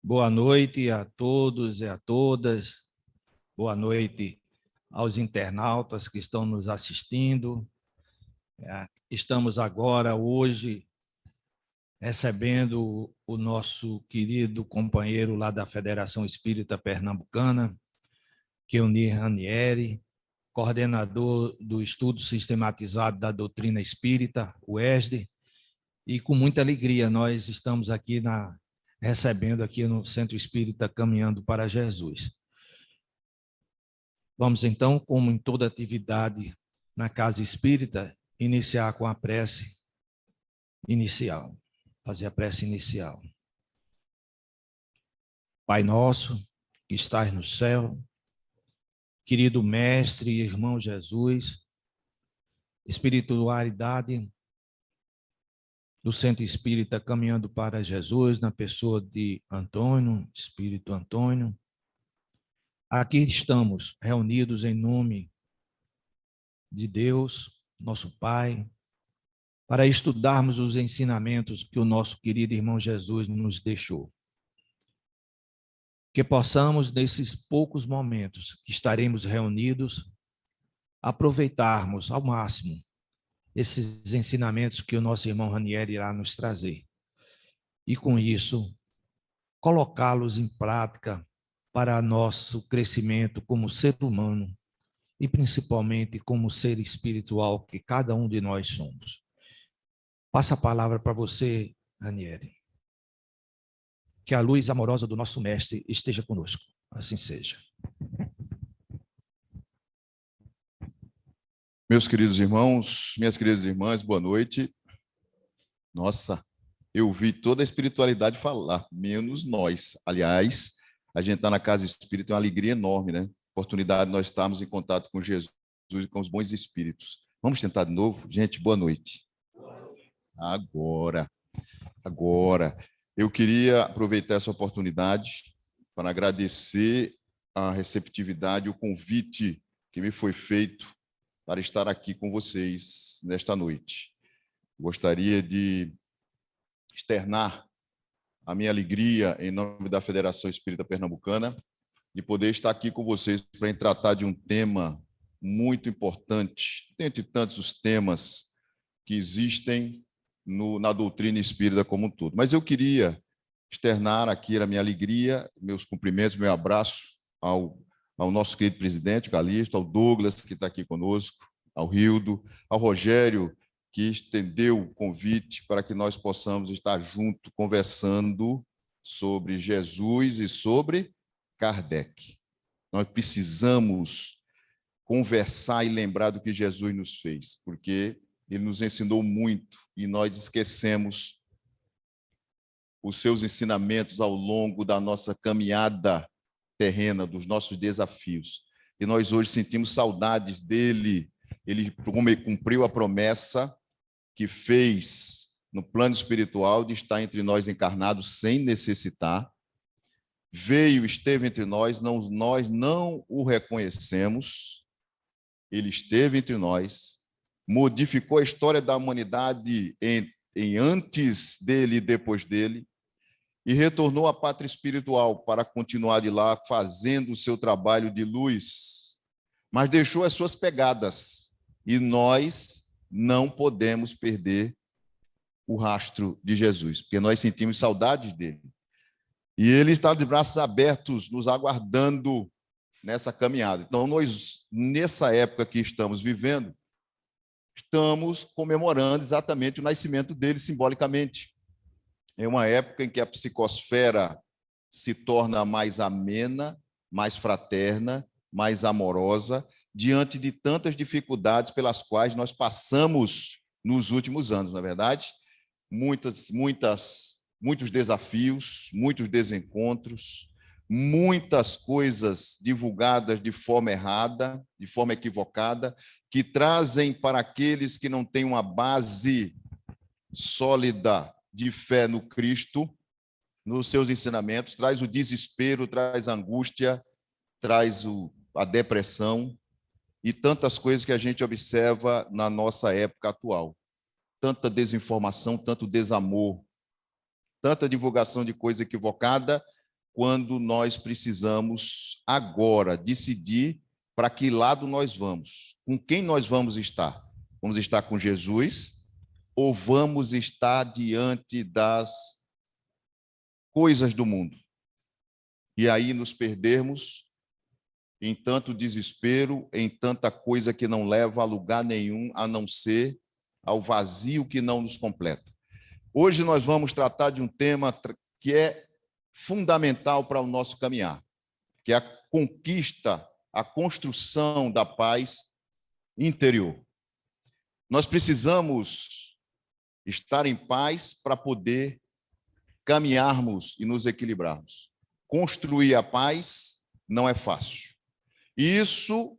Boa noite a todos e a todas. Boa noite aos internautas que estão nos assistindo. Estamos agora, hoje, recebendo o nosso querido companheiro lá da Federação Espírita Pernambucana, Keunir Ranieri, coordenador do Estudo Sistematizado da Doutrina Espírita, o ESD, e com muita alegria nós estamos aqui recebendo aqui no Centro Espírita Caminhando para Jesus. Vamos então, como em toda atividade na Casa Espírita, iniciar com a prece inicial, fazer a prece inicial. Pai nosso, que estás no céu, querido Mestre e irmão Jesus, espiritualidade do Centro Espírita Caminhando para Jesus, na pessoa de Antônio, Espírito Antônio. Aqui estamos reunidos em nome de Deus, nosso Pai, para estudarmos os ensinamentos que o nosso querido irmão Jesus nos deixou. Que possamos, nesses poucos momentos que estaremos reunidos, aproveitarmos ao máximo esses ensinamentos que o nosso irmão Ranieri irá nos trazer. E com isso, colocá-los em prática para nosso crescimento como ser humano e principalmente como ser espiritual que cada um de nós somos. Passa a palavra para você, Ranieri. Que a luz amorosa do nosso Mestre esteja conosco. Assim seja. Meus queridos irmãos, minhas queridas irmãs, boa noite. Nossa, eu vi toda a espiritualidade falar, menos nós. Aliás, a gente está na Casa Espírita, é uma alegria enorme, né? Oportunidade de nós estarmos em contato com Jesus e com os bons espíritos. Vamos tentar de novo? Gente, boa noite. Agora. Eu queria aproveitar essa oportunidade para agradecer a receptividade, o convite que me foi feito para estar aqui com vocês nesta noite. Gostaria de externar a minha alegria em nome da Federação Espírita Pernambucana de poder estar aqui com vocês para tratar de um tema muito importante, dentre tantos os temas que existem na doutrina espírita como um todo. Mas eu queria externar aqui a minha alegria, meus cumprimentos, meu abraço ao nosso querido presidente Calixto, ao Douglas, que está aqui conosco, ao Rildo, ao Rogério, que estendeu o convite para que nós possamos estar juntos conversando sobre Jesus e sobre Kardec. Nós precisamos conversar e lembrar do que Jesus nos fez, porque ele nos ensinou muito e nós esquecemos os seus ensinamentos ao longo da nossa caminhada terrena, dos nossos desafios. E nós hoje sentimos saudades dele. Ele cumpriu a promessa que fez no plano espiritual de estar entre nós encarnados sem necessitar. Veio, esteve entre nós não o reconhecemos. Ele esteve entre nós, modificou a história da humanidade em antes dele e depois dele, e retornou à pátria espiritual para continuar de lá fazendo o seu trabalho de luz, mas deixou as suas pegadas, e nós não podemos perder o rastro de Jesus, porque nós sentimos saudades dele. E ele está de braços abertos, nos aguardando nessa caminhada. Então, nós, nessa época que estamos vivendo, estamos comemorando exatamente o nascimento dele simbolicamente. É uma época em que a psicosfera se torna mais amena, mais fraterna, mais amorosa, diante de tantas dificuldades pelas quais nós passamos nos últimos anos, na verdade. Muitos desafios, muitos desencontros, muitas coisas divulgadas de forma errada, de forma equivocada, que trazem para aqueles que não têm uma base sólida de fé no Cristo, nos seus ensinamentos, traz o desespero, traz a angústia, traz a depressão e tantas coisas que a gente observa na nossa época atual. Tanta desinformação, tanto desamor, tanta divulgação de coisa equivocada quando nós precisamos agora decidir para que lado nós vamos, com quem nós vamos estar. Vamos estar com Jesus ou vamos estar diante das coisas do mundo? E aí nos perdermos em tanto desespero, em tanta coisa que não leva a lugar nenhum, a não ser ao vazio que não nos completa. Hoje nós vamos tratar de um tema que é fundamental para o nosso caminhar, que é a conquista, a construção da paz interior. Nós precisamos estar em paz para poder caminharmos e nos equilibrarmos. Construir a paz não é fácil. E isso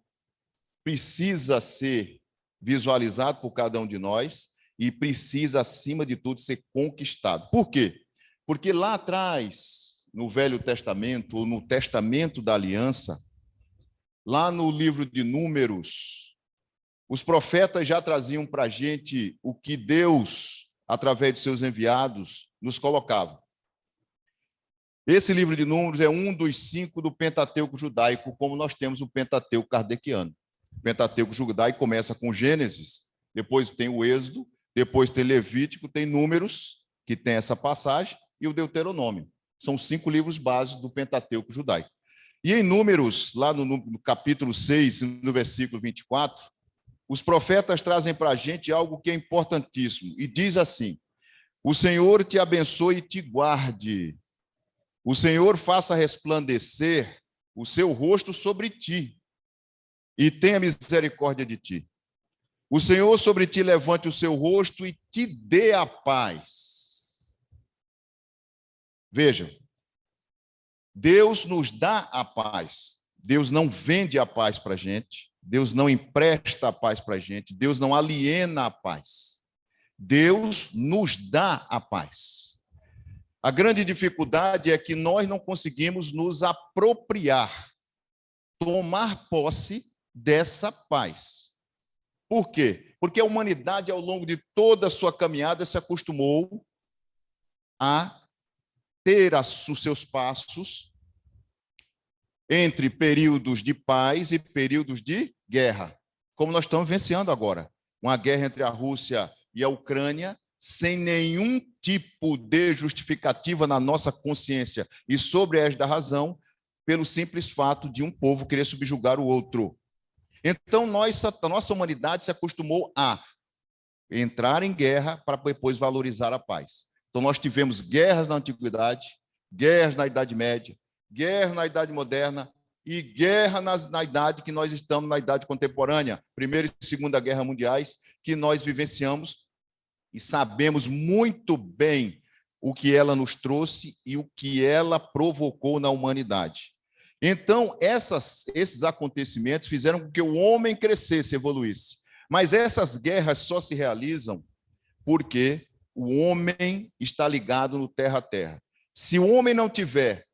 precisa ser visualizado por cada um de nós e precisa, acima de tudo, ser conquistado. Por quê? Porque lá atrás, no Velho Testamento, ou no Testamento da Aliança, lá no livro de Números, os profetas já traziam para a gente o que Deus, através de seus enviados, nos colocava. Esse livro de Números é um dos 5 do Pentateuco judaico, como nós temos o Pentateuco kardeciano. O Pentateuco judaico começa com Gênesis, depois tem o Êxodo, depois tem Levítico, tem Números, que tem essa passagem, e o Deuteronômio. São 5 livros básicos do Pentateuco judaico. E em Números, lá no capítulo 6, no versículo 24, os profetas trazem para a gente algo que é importantíssimo, e diz assim: o Senhor te abençoe e te guarde. O Senhor faça resplandecer o seu rosto sobre ti e tenha misericórdia de ti. O Senhor sobre ti levante o seu rosto e te dê a paz. Vejam, Deus nos dá a paz. Deus não vende a paz para a gente. Deus não empresta a paz para a gente. Deus não aliena a paz. Deus nos dá a paz. A grande dificuldade é que nós não conseguimos nos apropriar, tomar posse dessa paz. Por quê? Porque a humanidade, ao longo de toda a sua caminhada, se acostumou a ter os seus passos entre períodos de paz e períodos de guerra, como nós estamos vivenciando agora. Uma guerra entre a Rússia e a Ucrânia, sem nenhum tipo de justificativa na nossa consciência e sobre a égide da razão, pelo simples fato de um povo querer subjugar o outro. Então, a nossa humanidade se acostumou a entrar em guerra para depois valorizar a paz. Então, nós tivemos guerras na Antiguidade, guerras na Idade Média, guerra na Idade Moderna e guerra na idade que nós estamos, na Idade Contemporânea, Primeira e Segunda Guerra Mundiais, que nós vivenciamos e sabemos muito bem o que ela nos trouxe e o que ela provocou na humanidade. Então, esses acontecimentos fizeram com que o homem crescesse, evoluísse. Mas essas guerras só se realizam porque o homem está ligado no terra a terra. Se o homem não tiver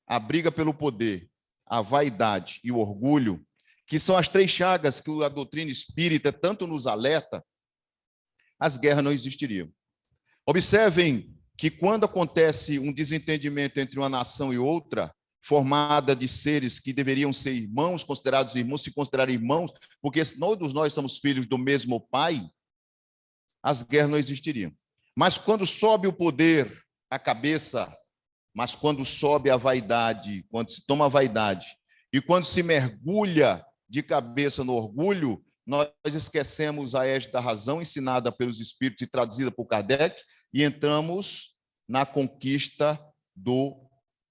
a briga pelo poder, a vaidade e o orgulho, que são as 3 chagas que a doutrina espírita tanto nos alerta, as guerras não existiriam. Observem que quando acontece um desentendimento entre uma nação e outra, formada de seres que deveriam ser irmãos, considerados irmãos, se considerar irmãos, porque todos nós somos filhos do mesmo pai, as guerras não existiriam. Mas quando sobe o poder, a cabeça, mas quando sobe a vaidade, quando se toma a vaidade, e quando se mergulha de cabeça no orgulho, nós esquecemos a égide da razão ensinada pelos espíritos e traduzida por Kardec e entramos na conquista do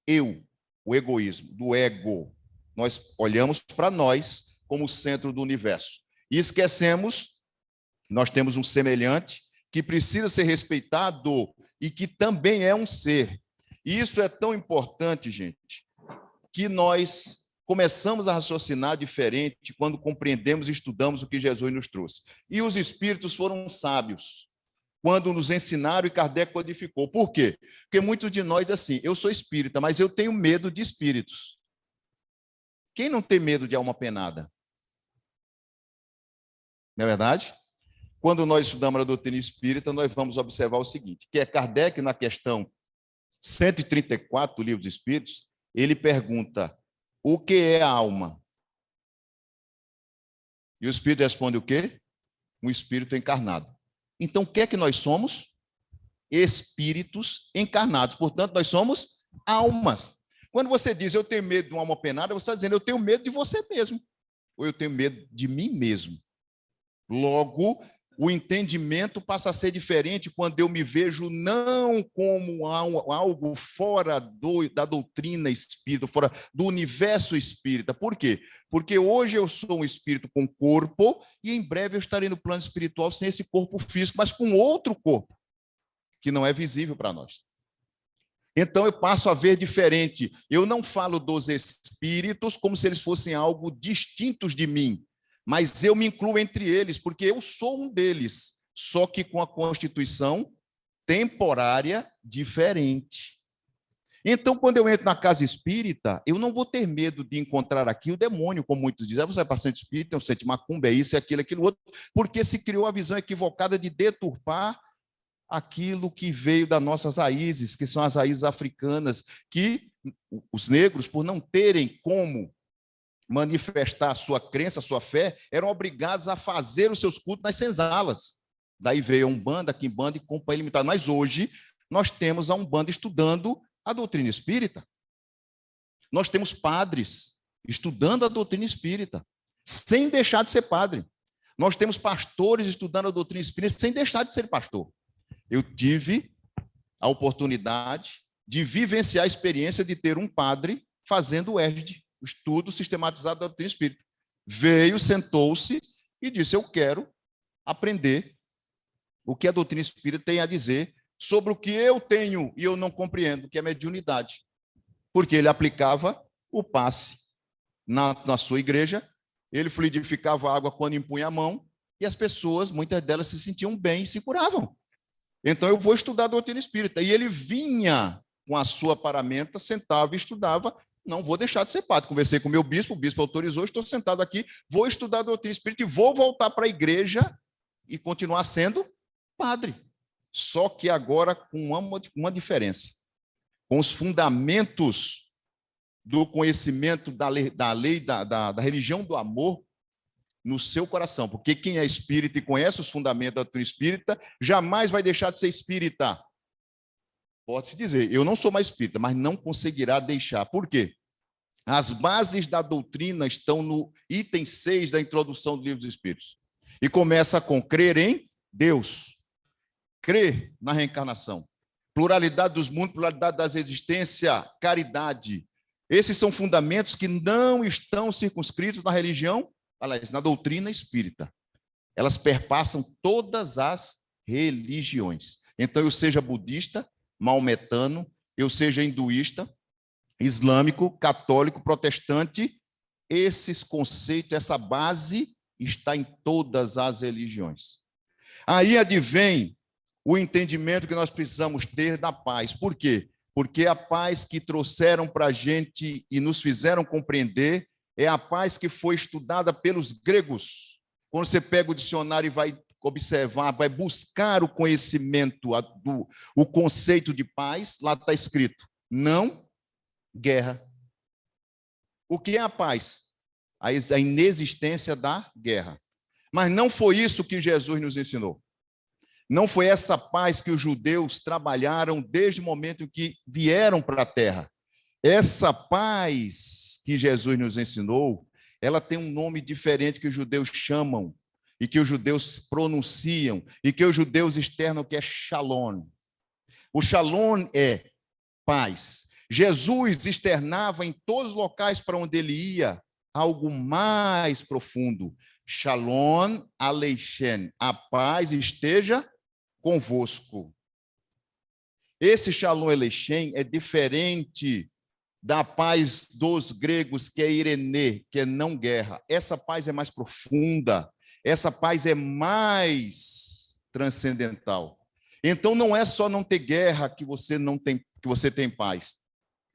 eu, o egoísmo, do ego. Nós olhamos para nós como o centro do universo. E esquecemos, nós temos um semelhante que precisa ser respeitado e que também é um ser. E isso é tão importante, gente, que nós começamos a raciocinar diferente quando compreendemos e estudamos o que Jesus nos trouxe. E os espíritos foram sábios quando nos ensinaram e Kardec codificou. Por quê? Porque muitos de nós dizem assim, eu sou espírita, mas eu tenho medo de espíritos. Quem não tem medo de alma penada? Não é verdade? Quando nós estudamos a doutrina espírita, nós vamos observar o seguinte, que é Kardec, na questão 134 do Livro dos Espíritos, ele pergunta: o que é a alma? E o Espírito responde o quê? Um espírito encarnado. Então, o que é que nós somos? Espíritos encarnados. Portanto, nós somos almas. Quando você diz eu tenho medo de uma alma penada, você está dizendo eu tenho medo de você mesmo. Ou eu tenho medo de mim mesmo. Logo, o entendimento passa a ser diferente quando eu me vejo não como algo fora da doutrina espírita, fora do universo espírita. Por quê? Porque hoje eu sou um espírito com corpo e em breve eu estarei no plano espiritual sem esse corpo físico, mas com outro corpo, que não é visível para nós. Então eu passo a ver diferente. Eu não falo dos espíritos como se eles fossem algo distintos de mim, mas eu me incluo entre eles, porque eu sou um deles, só que com a constituição temporária diferente. Então, quando eu entro na casa espírita, eu não vou ter medo de encontrar aqui o demônio, como muitos dizem. Você vai para centro espírita, é um centro macumba, é isso, é aquilo outro, porque se criou a visão equivocada de deturpar aquilo que veio das nossas raízes, que são as raízes africanas, que os negros, por não terem como manifestar a sua crença, a sua fé, eram obrigados a fazer os seus cultos nas senzalas. Daí veio a Umbanda, a Quimbanda e companhia limitada. Mas hoje nós temos a Umbanda estudando a doutrina espírita. Nós temos padres estudando a doutrina espírita, sem deixar de ser padre. Nós temos pastores estudando a doutrina espírita sem deixar de ser pastor. Eu tive a oportunidade de vivenciar a experiência de ter um padre fazendo o ESD, o estudo sistematizado da doutrina espírita. Veio, sentou-se e disse: eu quero aprender o que a doutrina espírita tem a dizer sobre o que eu tenho e eu não compreendo, que é mediunidade. Porque ele aplicava o passe na sua igreja, ele fluidificava a água quando impunha a mão, e as pessoas, muitas delas, se sentiam bem e se curavam. Então, eu vou estudar a doutrina espírita. E ele vinha com a sua paramenta, sentava e estudava. Não vou deixar de ser padre. Conversei com o meu bispo, o bispo autorizou, estou sentado aqui, vou estudar a doutrina espírita e vou voltar para a igreja e continuar sendo padre. Só que agora com uma diferença. Com os fundamentos do conhecimento da lei da religião do amor no seu coração, porque quem é espírita e conhece os fundamentos da doutrina espírita, jamais vai deixar de ser espírita. Pode-se dizer, eu não sou mais espírita, mas não conseguirá deixar. Por quê? As bases da doutrina estão no item 6 da introdução do Livro dos Espíritos. E começa com crer em Deus, crer na reencarnação, pluralidade dos mundos, pluralidade das existências, caridade. Esses são fundamentos que não estão circunscritos na religião, aliás, na doutrina espírita. Elas perpassam todas as religiões. Então, eu seja budista, maometano, eu seja hinduísta, islâmico, católico, protestante, esses conceitos, essa base está em todas as religiões. Aí advém o entendimento que nós precisamos ter da paz. Por quê? Porque a paz que trouxeram para a gente e nos fizeram compreender é a paz que foi estudada pelos gregos. Quando você pega o dicionário e vai observar, vai buscar o conhecimento, o conceito de paz, lá está escrito: não guerra. O que é a paz? A inexistência da guerra. Mas não foi isso que Jesus nos ensinou. Não foi essa paz que os judeus trabalharam desde o momento em que vieram para a terra. Essa paz que Jesus nos ensinou, ela tem um nome diferente que os judeus chamam, e que os judeus pronunciam, e que os judeus externam, que é Shalom. O Shalom é paz. Jesus externava em todos os locais para onde ele ia algo mais profundo. Shalom Aleichem, a paz esteja convosco. Esse Shalom Aleichem é diferente da paz dos gregos, que é Irene, que é não guerra. Essa paz é mais profunda, essa paz é mais transcendental. Então não é só não ter guerra que você tem paz.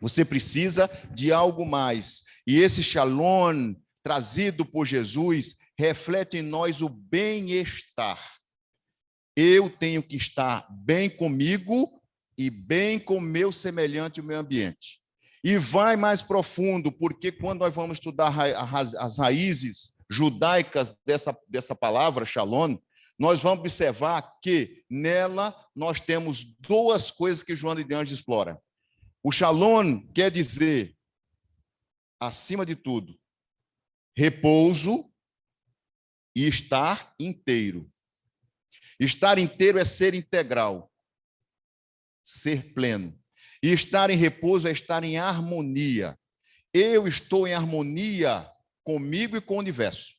Você precisa de algo mais. E esse Shalom trazido por Jesus reflete em nós o bem-estar. Eu tenho que estar bem comigo e bem com o meu semelhante e o meu ambiente. E vai mais profundo, porque quando nós vamos estudar as raízes judaicas dessa palavra, shalom, nós vamos observar que nela nós temos duas coisas que Joana de Anjos explora. O shalom quer dizer, acima de tudo, repouso e estar inteiro. Estar inteiro é ser integral, ser pleno. E estar em repouso é estar em harmonia. Eu estou em harmonia comigo e com o universo.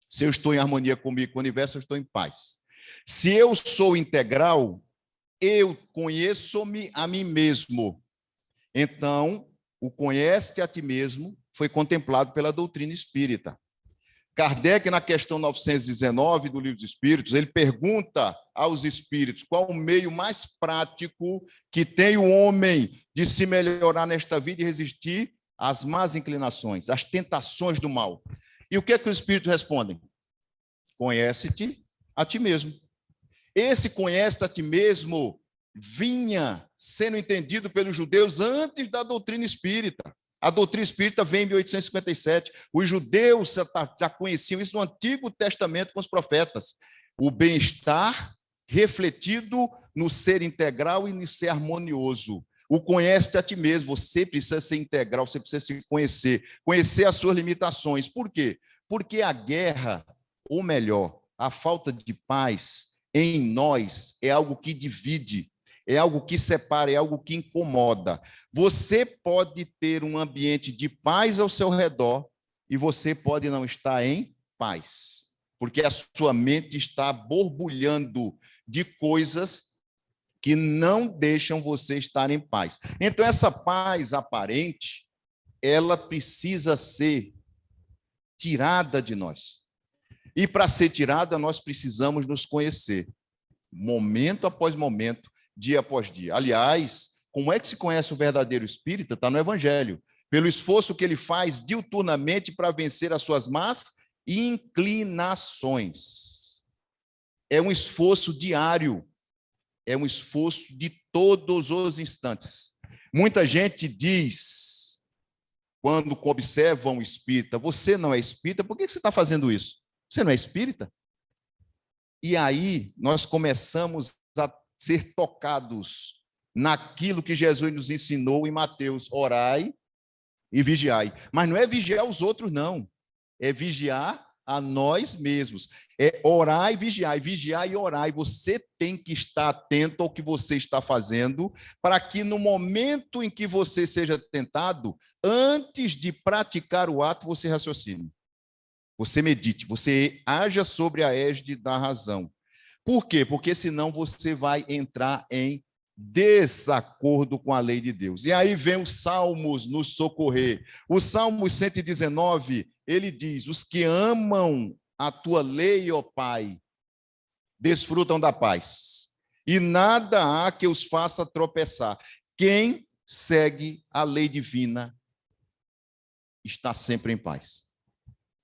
Se eu estou em harmonia comigo e com o universo, eu estou em paz. Se eu sou integral, eu conheço-me a mim mesmo. Então, o conhece-te a ti mesmo foi contemplado pela doutrina espírita. Kardec, na questão 919 do Livro dos Espíritos, ele pergunta aos espíritos qual o meio mais prático que tem o homem de se melhorar nesta vida e resistir às más inclinações, às tentações do mal. E o que é que os espíritos respondem? Conhece-te a ti mesmo. Esse conhece-te a ti mesmo vinha sendo entendido pelos judeus antes da doutrina espírita. A doutrina espírita vem em 1857. Os judeus já conheciam isso no Antigo Testamento com os profetas. O bem-estar refletido no ser integral e no ser harmonioso. O conhece-te a ti mesmo. Você precisa ser integral, você precisa se conhecer. Conhecer as suas limitações. Por quê? Porque a guerra, ou melhor, a falta de paz em nós é algo que divide. É algo que separa, é algo que incomoda. Você pode ter um ambiente de paz ao seu redor e você pode não estar em paz, porque a sua mente está borbulhando de coisas que não deixam você estar em paz. Então, essa paz aparente, ela precisa ser tirada de nós. E para ser tirada, nós precisamos nos conhecer, momento após momento, dia após dia. Aliás, como é que se conhece o verdadeiro espírita? Está no Evangelho. Pelo esforço que ele faz diuturnamente para vencer as suas más inclinações. É um esforço diário. É um esforço de todos os instantes. Muita gente diz, quando observam o espírita, você não é espírita, por que você está fazendo isso? Você não é espírita? E aí nós começamos a ser tocados naquilo que Jesus nos ensinou em Mateus, orai e vigiai. Mas não é vigiar os outros, não. É vigiar a nós mesmos. É orar e vigiar e orar. E você tem que estar atento ao que você está fazendo, para que no momento em que você seja tentado, antes de praticar o ato, você raciocine. Você medite, você haja sobre a égide da razão. Por quê? Porque senão você vai entrar em desacordo com a lei de Deus. E aí vem os Salmos nos socorrer. O Salmo 119, ele diz: os que amam a tua lei, ó Pai, desfrutam da paz, e nada há que os faça tropeçar. Quem segue a lei divina está sempre em paz,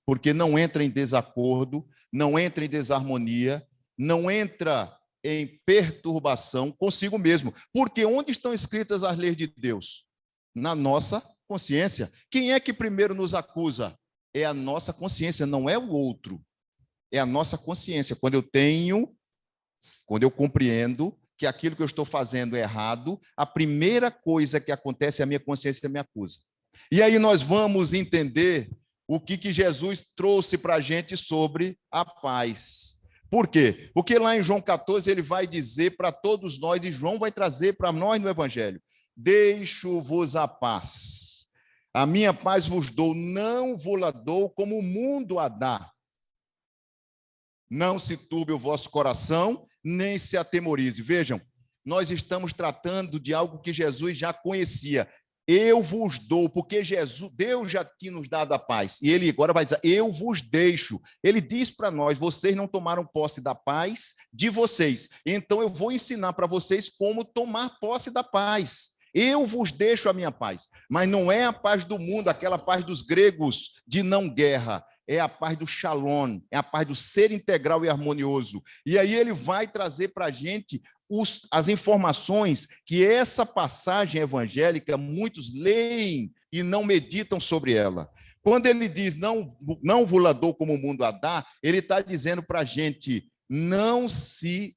porque não entra em desacordo, não entra em desarmonia, não entra em perturbação consigo mesmo. Porque onde estão escritas as leis de Deus? Na nossa consciência. Quem é que primeiro nos acusa? É a nossa consciência, não é o outro. É a nossa consciência. Quando eu compreendo que aquilo que eu estou fazendo é errado, a primeira coisa que acontece é a minha consciência me acusa. E aí nós vamos entender o que Jesus trouxe para a gente sobre a paz. Por quê? Porque lá em João 14 ele vai dizer para todos nós, e João vai trazer para nós no Evangelho: deixo-vos a paz. A minha paz vos dou, não vou-la dou como o mundo a dá. Não se turbe o vosso coração, nem se atemorize. Vejam, nós estamos tratando de algo que Jesus já conhecia. Eu vos dou, porque Deus já tinha nos dado a paz. E ele agora vai dizer, eu vos deixo. Ele diz para nós, vocês não tomaram posse da paz de vocês. Então eu vou ensinar para vocês como tomar posse da paz. Eu vos deixo a minha paz. Mas não é a paz do mundo, aquela paz dos gregos de não guerra. É a paz do shalom, é a paz do ser integral e harmonioso. E aí ele vai trazer para a gente as informações que essa passagem evangélica, muitos leem e não meditam sobre ela. Quando ele diz, não vos dou como o mundo a dá, ele está dizendo para a gente, não se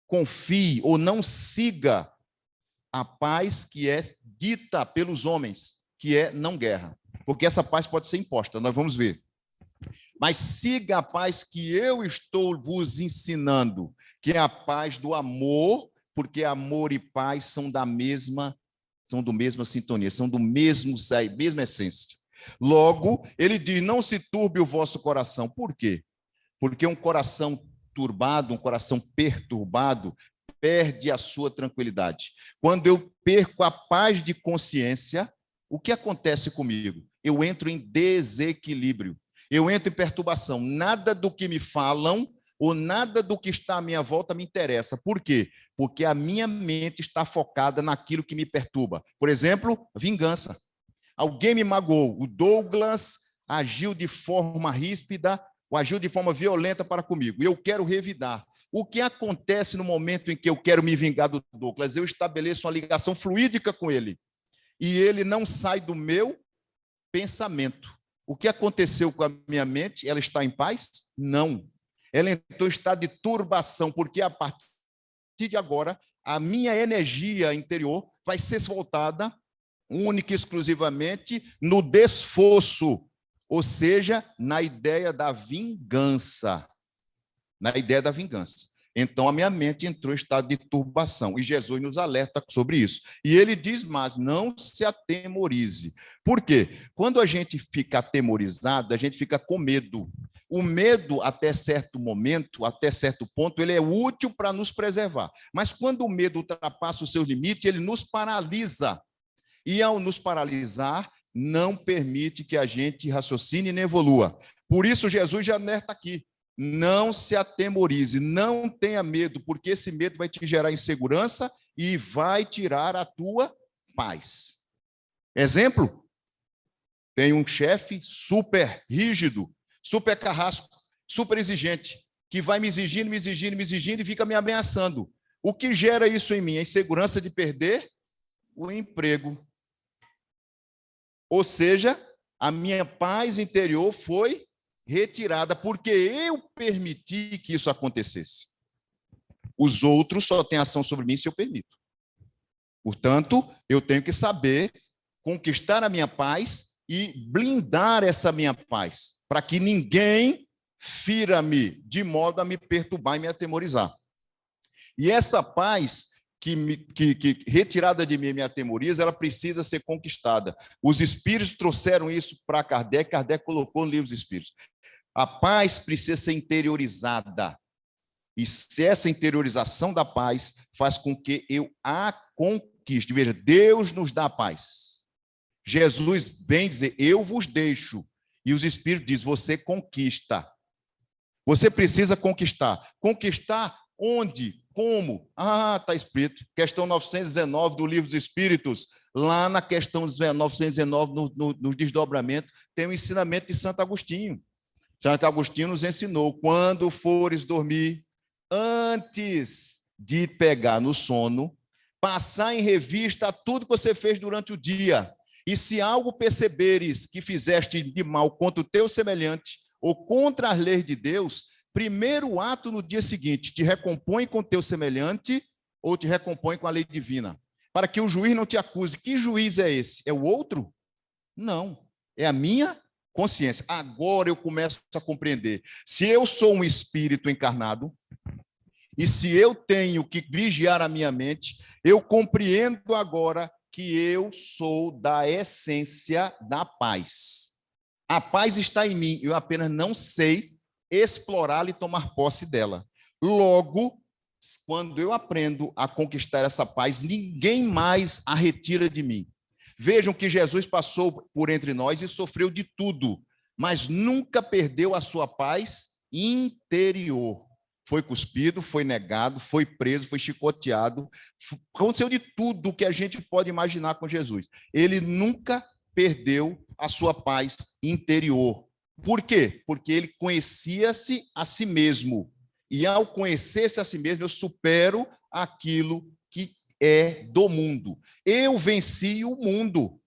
confie ou não siga a paz que é dita pelos homens, que é não guerra. Porque essa paz pode ser imposta, nós vamos ver. Mas siga a paz que eu estou vos ensinando, que é a paz do amor, porque amor e paz são da mesma sintonia, são da mesma essência. Logo, ele diz, não se turbe o vosso coração. Por quê? Porque um coração turbado, um coração perturbado, perde a sua tranquilidade. Quando eu perco a paz de consciência, o que acontece comigo? Eu entro em desequilíbrio, eu entro em perturbação. Nada do que me falam ou nada do que está à minha volta me interessa. Por quê? Porque a minha mente está focada naquilo que me perturba. Por exemplo, vingança. Alguém me magoou, o Douglas agiu de forma ríspida, ou agiu de forma violenta para comigo, e eu quero revidar. O que acontece no momento em que eu quero me vingar do Douglas? Eu estabeleço uma ligação fluídica com ele, e ele não sai do meu pensamento. O que aconteceu com a minha mente? Ela está em paz? Não. Ela então está de turbação, porque a partir de agora, a minha energia interior vai ser voltada única e exclusivamente no desfosso, ou seja, na ideia da vingança. Na ideia da vingança. Então, a minha mente entrou em estado de turbação, e Jesus nos alerta sobre isso. E ele diz, mas não se atemorize. Por quê? Quando a gente fica atemorizado, a gente fica com medo. O medo, até certo momento, até certo ponto, ele é útil para nos preservar. Mas quando o medo ultrapassa o seu limite, ele nos paralisa. E, ao nos paralisar, não permite que a gente raciocine nem evolua. Por isso, Jesus já alerta aqui. Não se atemorize, não tenha medo, porque esse medo vai te gerar insegurança e vai tirar a tua paz. Exemplo, tem um chefe super rígido, super carrasco, super exigente, que vai me exigindo e fica me ameaçando. O que gera isso em mim? A insegurança de perder o emprego. Ou seja, a minha paz interior foi retirada, porque eu permiti que isso acontecesse. Os outros só têm ação sobre mim se eu permito. Portanto, eu tenho que saber conquistar a minha paz e blindar essa minha paz, para que ninguém fira-me de modo a me perturbar e me atemorizar. E essa paz que retirada de mim me atemoriza, ela precisa ser conquistada. Os espíritos trouxeram isso para Kardec, Kardec colocou no livro dos Espíritos. A paz precisa ser interiorizada. E se essa interiorização da paz faz com que eu a conquiste. Veja, Deus nos dá a paz. Jesus vem dizer, eu vos deixo. E os Espíritos dizem, você conquista. Você precisa conquistar. Conquistar onde? Como? Está escrito. Questão 919 do Livro dos Espíritos. Lá na questão 919, no desdobramento, tem o ensinamento de Santo Agostinho. Santo Agostinho nos ensinou, quando fores dormir, antes de pegar no sono, passar em revista tudo que você fez durante o dia. E se algo perceberes que fizeste de mal contra o teu semelhante ou contra as leis de Deus, primeiro ato no dia seguinte, te recompõe com o teu semelhante ou te recompõe com a lei divina, para que o juiz não te acuse. Que juiz é esse? É o outro? Não, é a minha consciência. Agora eu começo a compreender. Se eu sou um espírito encarnado, e se eu tenho que vigiar a minha mente, eu compreendo agora que eu sou da essência da paz. A paz está em mim, eu apenas não sei explorá-la e tomar posse dela. Logo, quando eu aprendo a conquistar essa paz, ninguém mais a retira de mim. Vejam que Jesus passou por entre nós e sofreu de tudo, mas nunca perdeu a sua paz interior. Foi cuspido, foi negado, foi preso, foi chicoteado, aconteceu de tudo que a gente pode imaginar com Jesus. Ele nunca perdeu a sua paz interior. Por quê? Porque ele conhecia-se a si mesmo. E ao conhecer-se a si mesmo, eu supero aquilo que é do mundo. Eu venci o mundo.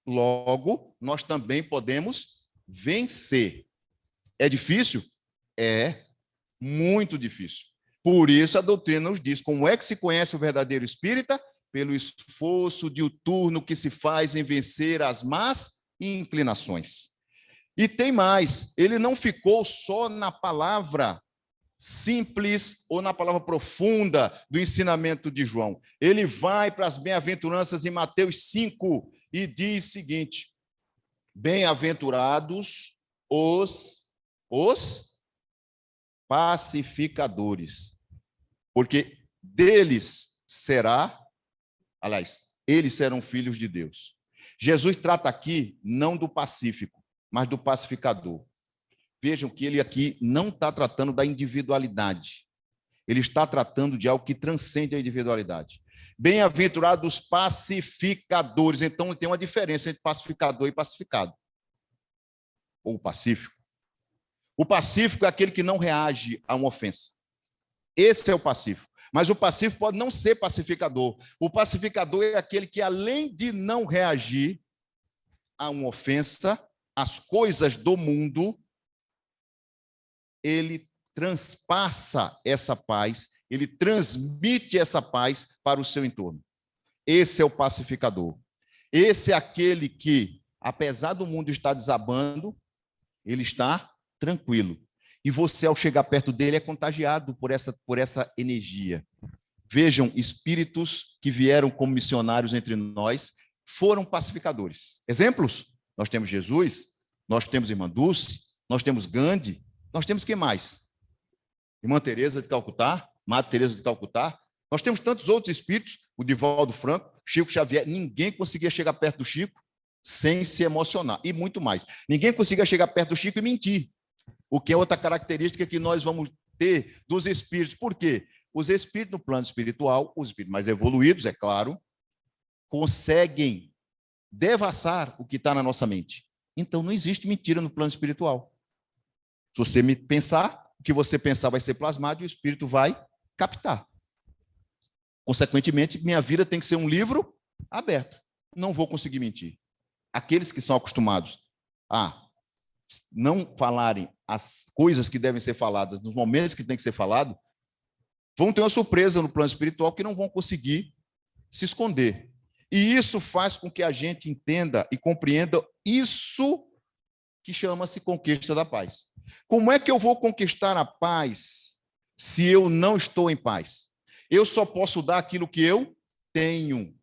Logo, nós também podemos vencer. É difícil? É muito difícil. Por isso a doutrina nos diz como é que se conhece o verdadeiro espírita? Pelo esforço diuturno que se faz em vencer as más inclinações. E tem mais, ele não ficou só na palavra simples ou na palavra profunda do ensinamento de João. Ele vai para as bem-aventuranças em Mateus 5 e diz o seguinte: bem-aventurados os pacificadores, porque deles será, aliás, eles serão filhos de Deus. Jesus trata aqui não do pacífico, mas do pacificador. Vejam que ele aqui não está tratando da individualidade. Ele está tratando de algo que transcende a individualidade. Bem-aventurados pacificadores. Então, tem uma diferença entre pacificador e pacificado. Ou pacífico. O pacífico é aquele que não reage a uma ofensa. Esse é o pacífico. Mas o pacífico pode não ser pacificador. O pacificador é aquele que, além de não reagir a uma ofensa, às coisas do mundo, ele transpassa essa paz, ele transmite essa paz para o seu entorno. Esse é o pacificador. Esse é aquele que, apesar do mundo estar desabando, ele está tranquilo. E você, ao chegar perto dele, é contagiado por essa energia. Vejam, espíritos que vieram como missionários entre nós foram pacificadores. Exemplos? Nós temos Jesus, nós temos Irmã Dulce, nós temos Gandhi, nós temos quem mais? Irmã Teresa de Calcutá, Madre Teresa de Calcutá. Nós temos tantos outros espíritos, o Divaldo Franco, Chico Xavier. Ninguém conseguia chegar perto do Chico sem se emocionar. E muito mais. Ninguém conseguia chegar perto do Chico e mentir. O que é outra característica que nós vamos ter dos espíritos. Por quê? Os espíritos no plano espiritual, os espíritos mais evoluídos, é claro, conseguem devassar o que está na nossa mente. Então, não existe mentira no plano espiritual. Se você me pensar, o que você pensar vai ser plasmado e o espírito vai captar. Consequentemente, minha vida tem que ser um livro aberto. Não vou conseguir mentir. Aqueles que são acostumados a não falarem as coisas que devem ser faladas nos momentos que tem que ser falado, vão ter uma surpresa no plano espiritual que não vão conseguir se esconder. E isso faz com que a gente entenda e compreenda isso que chama-se conquista da paz. Como é que eu vou conquistar a paz se eu não estou em paz? Eu só posso dar aquilo que eu tenho.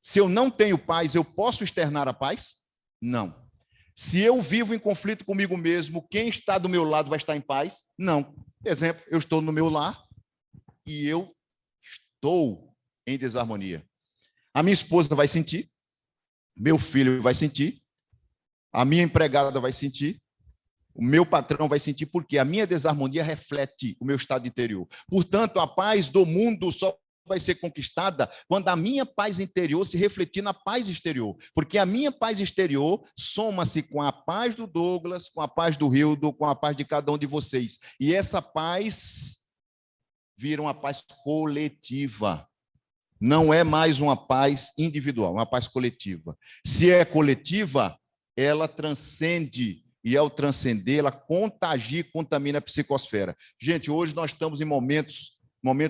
Se eu não tenho paz, eu posso externar a paz? Não. Se eu vivo em conflito comigo mesmo, quem está do meu lado vai estar em paz? Não. Exemplo, eu estou no meu lar e eu estou em desarmonia. A minha esposa vai sentir, meu filho vai sentir, a minha empregada vai sentir, o meu patrão vai sentir, porque a minha desarmonia reflete o meu estado interior. Portanto, a paz do mundo só vai ser conquistada quando a minha paz interior se refletir na paz exterior. Porque a minha paz exterior soma-se com a paz do Douglas, com a paz do Hildo, com a paz de cada um de vocês. E essa paz vira uma paz coletiva. Não é mais uma paz individual, uma paz coletiva. Se é coletiva, ela transcende. E ao transcender, ela contagia e contamina a psicosfera. Gente, hoje nós estamos em momentos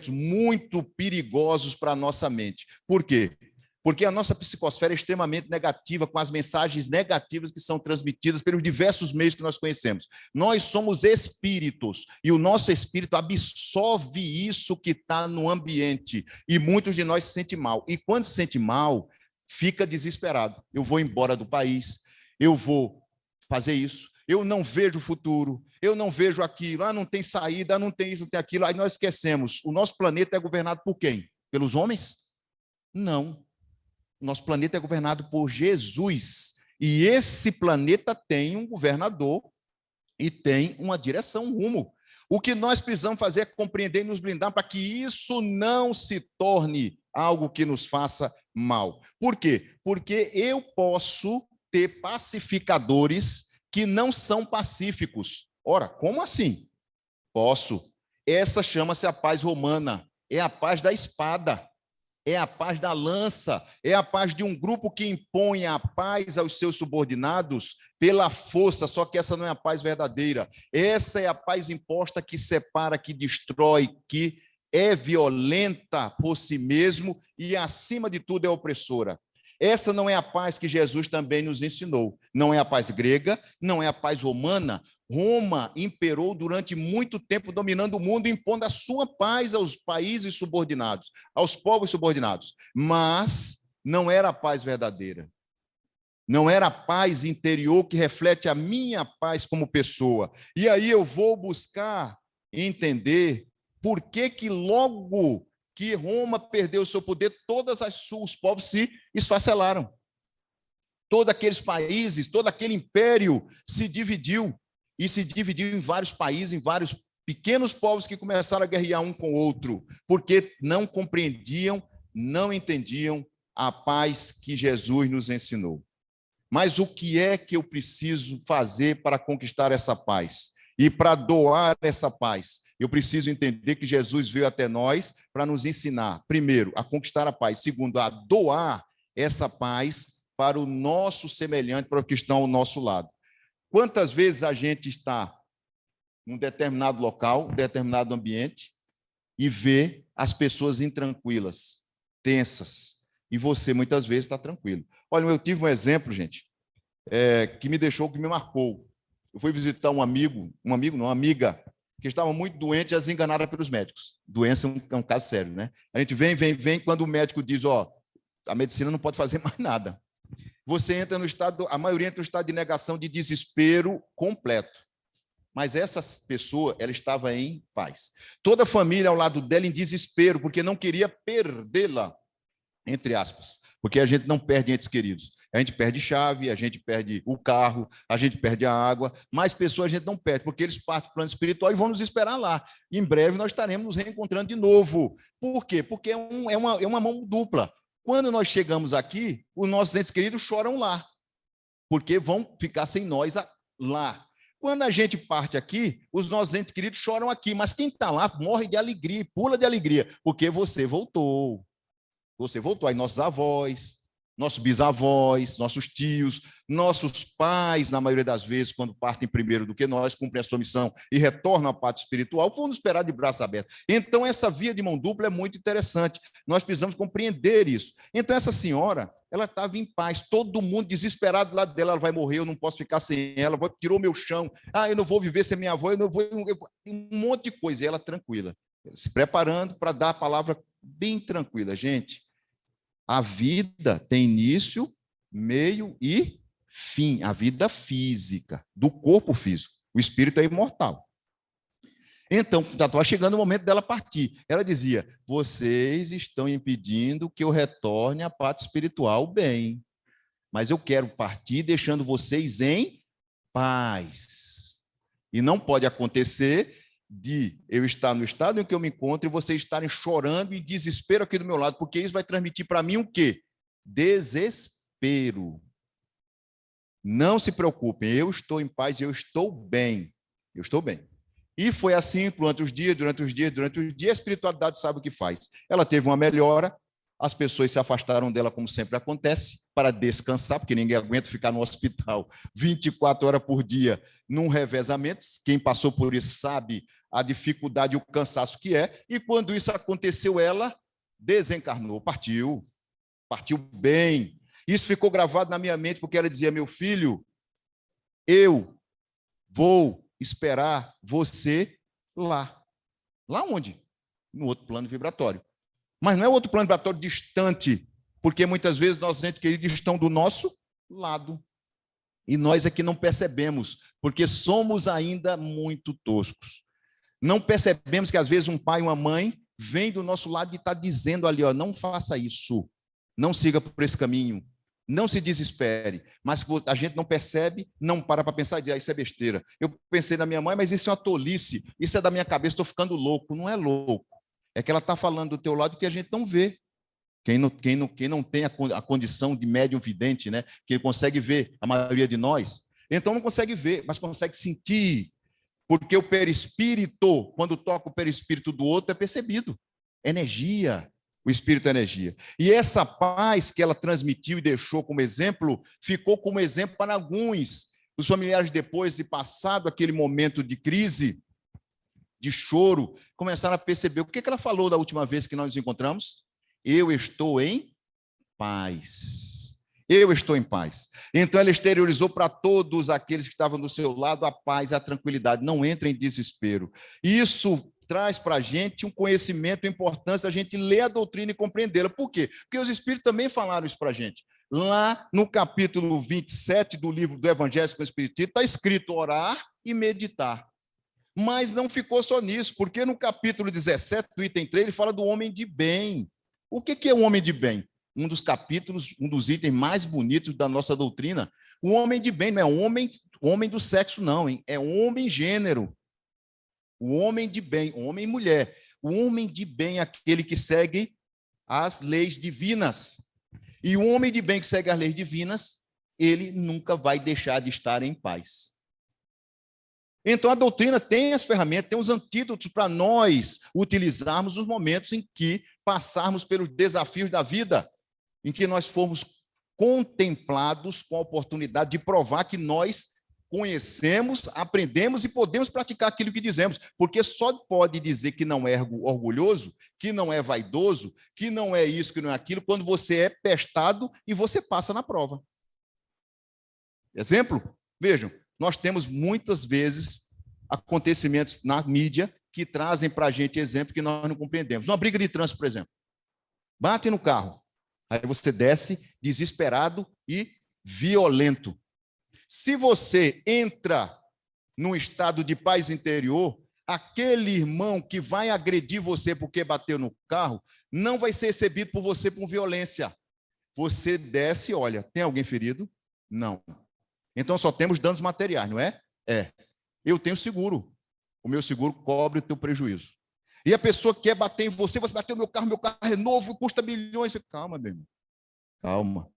muito perigosos para a nossa mente. Por quê? Porque a nossa psicosfera é extremamente negativa, com as mensagens negativas que são transmitidas pelos diversos meios que nós conhecemos. Nós somos espíritos, e o nosso espírito absorve isso que está no ambiente, e muitos de nós se sentem mal. E quando se sente mal, fica desesperado. Eu vou embora do país, eu vou fazer isso, eu não vejo o futuro, eu não vejo aquilo, não tem saída, não tem isso, não tem aquilo. Aí nós esquecemos, o nosso planeta é governado por quem? Pelos homens? Não. O nosso planeta é governado por Jesus. E esse planeta tem um governador e tem uma direção, um rumo. O que nós precisamos fazer é compreender e nos blindar para que isso não se torne algo que nos faça mal. Por quê? Porque eu posso ter pacificadores que não são pacíficos. Ora, como assim? Posso. Essa chama-se a paz romana. é a paz da espada, é a paz da lança, é a paz de um grupo que impõe a paz aos seus subordinados pela força, só que essa não é a paz verdadeira. Essa é a paz imposta que separa, que destrói, que é violenta por si mesmo e, acima de tudo, é opressora. Essa não é a paz que Jesus também nos ensinou. Não é a paz grega, não é a paz romana. Roma imperou durante muito tempo, dominando o mundo, impondo a sua paz aos países subordinados, aos povos subordinados. Mas não era a paz verdadeira. Não era a paz interior que reflete a minha paz como pessoa. E aí eu vou buscar entender por que que logo que Roma perdeu o seu poder, todos os povos se esfacelaram. Todos aqueles países, todo aquele império se dividiu. E se dividiu em vários países, em vários pequenos povos que começaram a guerrear um com o outro, porque não compreendiam, não entendiam a paz que Jesus nos ensinou. Mas o que é que eu preciso fazer para conquistar essa paz? E para doar essa paz? Eu preciso entender que Jesus veio até nós para nos ensinar, primeiro, a conquistar a paz, segundo, a doar essa paz para o nosso semelhante, para os que estão ao nosso lado. Quantas vezes a gente está num determinado local, determinado ambiente, e vê as pessoas intranquilas, tensas, e você muitas vezes está tranquilo. Olha, eu tive um exemplo, gente, que me deixou, que me marcou. Eu fui visitar uma amiga, que estava muito doente e desenganada pelos médicos. Doença é um caso sério, né? A gente vem, quando o médico diz, a medicina não pode fazer mais nada. Você entra no estado, a maioria entra no estado de negação, de desespero completo. Mas essa pessoa, ela estava em paz. Toda a família ao lado dela em desespero, porque não queria perdê-la, entre aspas, porque a gente não perde entes queridos. A gente perde chave, a gente perde o carro, a gente perde a água, mas pessoas a gente não perde, porque eles partem para o plano espiritual e vão nos esperar lá. Em breve nós estaremos nos reencontrando de novo. Por quê? Porque é uma mão dupla. Quando nós chegamos aqui, os nossos entes queridos choram lá, porque vão ficar sem nós lá. Quando a gente parte aqui, os nossos entes queridos choram aqui, mas quem está lá morre de alegria, pula de alegria, porque você voltou. Você voltou. Aí nossos avós, nossos bisavós, nossos tios, nossos pais, na maioria das vezes, quando partem primeiro do que nós, cumprem a sua missão e retornam à pátria espiritual, vão nos esperar de braço aberto. Então, essa via de mão dupla é muito interessante. Nós precisamos compreender isso. Então, essa senhora, ela estava em paz, todo mundo desesperado do lado dela, ela vai morrer, eu não posso ficar sem ela, tirou meu chão, eu não vou viver sem minha avó, um monte de coisa, e ela tranquila, se preparando para dar a palavra bem tranquila. Gente, a vida tem início, meio e fim, a vida física, do corpo físico. O espírito é imortal. Então, já estava chegando o momento dela partir. Ela dizia, vocês estão impedindo que eu retorne à pátria espiritual bem, mas eu quero partir deixando vocês em paz. E não pode acontecer de eu estar no estado em que eu me encontro e vocês estarem chorando e desespero aqui do meu lado, porque isso vai transmitir para mim o quê? Desespero. Não se preocupem, eu estou em paz, eu estou bem. Eu estou bem. E foi assim durante os dias, a espiritualidade sabe o que faz. Ela teve uma melhora, as pessoas se afastaram dela, como sempre acontece, para descansar, porque ninguém aguenta ficar no hospital 24 horas por dia num revezamento. Quem passou por isso sabe a dificuldade e o cansaço que é. E quando isso aconteceu, ela desencarnou, partiu bem. Isso ficou gravado na minha mente, porque ela dizia, meu filho, eu vou esperar você lá. Lá onde? No outro plano vibratório. Mas não é outro plano vibratório distante, porque muitas vezes nossos entes queridos estão do nosso lado. E nós é que não percebemos, porque somos ainda muito toscos. Não percebemos que às vezes um pai e uma mãe vêm do nosso lado e está dizendo ali, não faça isso, não siga por esse caminho, não se desespere. Mas a gente não percebe, não para pensar e diz, isso é besteira. Eu pensei na minha mãe, mas isso é uma tolice, isso é da minha cabeça, estou ficando louco. Não é louco. É que ela está falando do teu lado que a gente não vê. Quem não tem a condição de médium vidente, né? Que consegue ver, a maioria de nós, então não consegue ver, mas consegue sentir, porque o perispírito, quando toca o perispírito do outro, é percebido. Energia. O Espírito é energia. E essa paz que ela transmitiu e deixou como exemplo, ficou como exemplo para alguns. Os familiares, depois de passado aquele momento de crise, de choro, começaram a perceber. O que ela falou da última vez que nós nos encontramos? Eu estou em paz. Eu estou em paz. Então, ela exteriorizou para todos aqueles que estavam do seu lado a paz e a tranquilidade. Não entrem em desespero. Isso traz para a gente um conhecimento, importante a gente ler a doutrina e compreendê-la. Por quê? Porque os Espíritos também falaram isso para a gente. Lá no capítulo 27 do livro do Evangelho com o Espiritismo, está escrito orar e meditar. Mas não ficou só nisso, porque no capítulo 17 do item 3, ele fala do homem de bem. O que é um homem de bem? Um dos capítulos, um dos itens mais bonitos da nossa doutrina. O homem de bem não é homem do sexo, não, hein? É homem gênero. O homem de bem, homem e mulher. O homem de bem é aquele que segue as leis divinas. E o homem de bem que segue as leis divinas, ele nunca vai deixar de estar em paz. Então, a doutrina tem as ferramentas, tem os antídotos para nós utilizarmos nos momentos em que passarmos pelos desafios da vida, em que nós formos contemplados com a oportunidade de provar que nós conhecemos, aprendemos e podemos praticar aquilo que dizemos, porque só pode dizer que não é orgulhoso, que não é vaidoso, que não é isso, que não é aquilo, quando você é testado e você passa na prova. Exemplo? Vejam, nós temos muitas vezes acontecimentos na mídia que trazem para a gente exemplo que nós não compreendemos. Uma briga de trânsito, por exemplo. Bate no carro. Aí você desce desesperado e violento. Se você entra num estado de paz interior, aquele irmão que vai agredir você porque bateu no carro, não vai ser recebido por você com violência. Você desce e olha, tem alguém ferido? Não. Então só temos danos materiais, não é? É. Eu tenho seguro. O meu seguro cobre o teu prejuízo. E a pessoa quer bater em você, você bateu no meu carro é novo, custa milhões. Calma, meu irmão. Calma.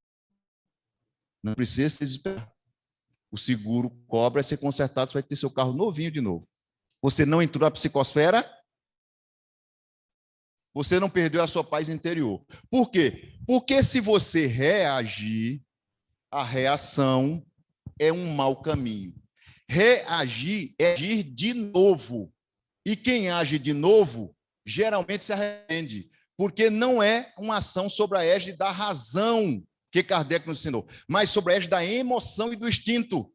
Não precisa se desesperar. O seguro cobre, vai ser consertado, você vai ter seu carro novinho de novo. Você não entrou na psicosfera, você não perdeu a sua paz interior. Por quê? Porque se você reagir, a reação é um mau caminho. Reagir é agir de novo. E quem age de novo, geralmente se arrepende, porque não é uma ação sobre a égide da razão, que Kardec nos ensinou, mas sobre a égide da emoção e do instinto.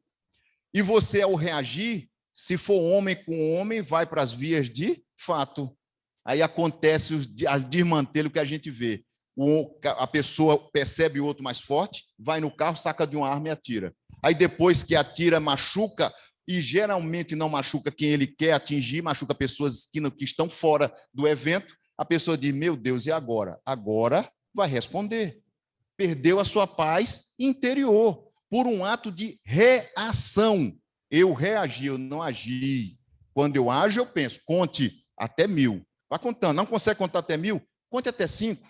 E você, ao reagir, se for homem com homem, vai para as vias de fato. Aí acontece o desmantelo que a gente vê. A pessoa percebe o outro mais forte, vai no carro, saca de uma arma e atira. Aí depois que atira, machuca, e geralmente não machuca quem ele quer atingir, machuca pessoas que estão fora do evento, a pessoa diz, meu Deus, e agora? Agora vai responder. Perdeu a sua paz interior por um ato de reação. Eu reagi, eu não agi. Quando eu ajo, eu penso, conte até 1000. Vai contando. Não consegue contar até 1000? Conte até 5.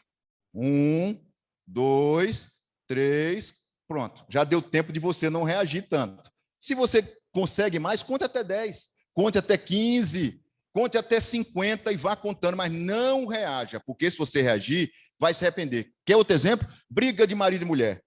1, 2, 3, pronto. Já deu tempo de você não reagir tanto. Se você consegue mais, conte até 10. Conte até 15. Conte até 50 e vá contando, mas não reaja, porque se você reagir, vai se arrepender. Quer outro exemplo? Briga de marido e mulher.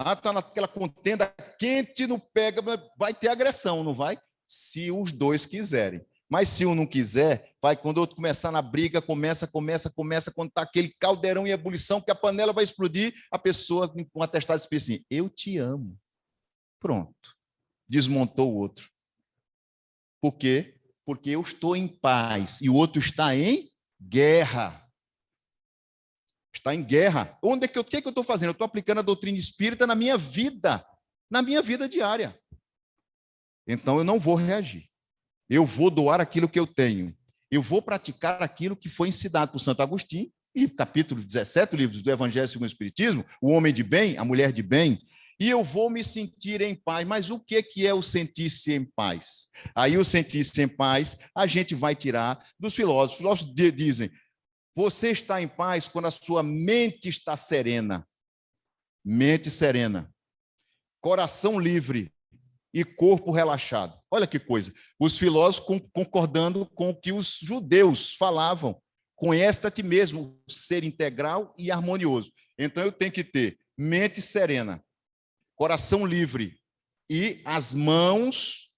Está naquela contenda quente, não pega, vai ter agressão, não vai? Se os dois quiserem. Mas se um não quiser, vai quando o outro começar na briga, começa, quando está aquele caldeirão em ebulição, que a panela vai explodir, a pessoa com um atestado diz assim, eu te amo. Pronto. Desmontou o outro. Por quê? Porque eu estou em paz e o outro está em guerra. Está em guerra. O que eu estou fazendo? Eu estou aplicando a doutrina espírita na minha vida diária. Então, eu não vou reagir. Eu vou doar aquilo que eu tenho. Eu vou praticar aquilo que foi ensinado por Santo Agostinho, e capítulo 17, livro do Evangelho segundo o Espiritismo, o homem de bem, a mulher de bem, e eu vou me sentir em paz. Mas o que é o sentir-se em paz? Aí, o sentir-se em paz, a gente vai tirar dos filósofos. Os filósofos dizem, você está em paz quando a sua mente está serena. Mente serena. Coração livre e corpo relaxado. Olha que coisa. Os filósofos concordando com o que os judeus falavam. Conhece a ti mesmo, ser integral e harmonioso. Então, eu tenho que ter mente serena, coração livre e as mãos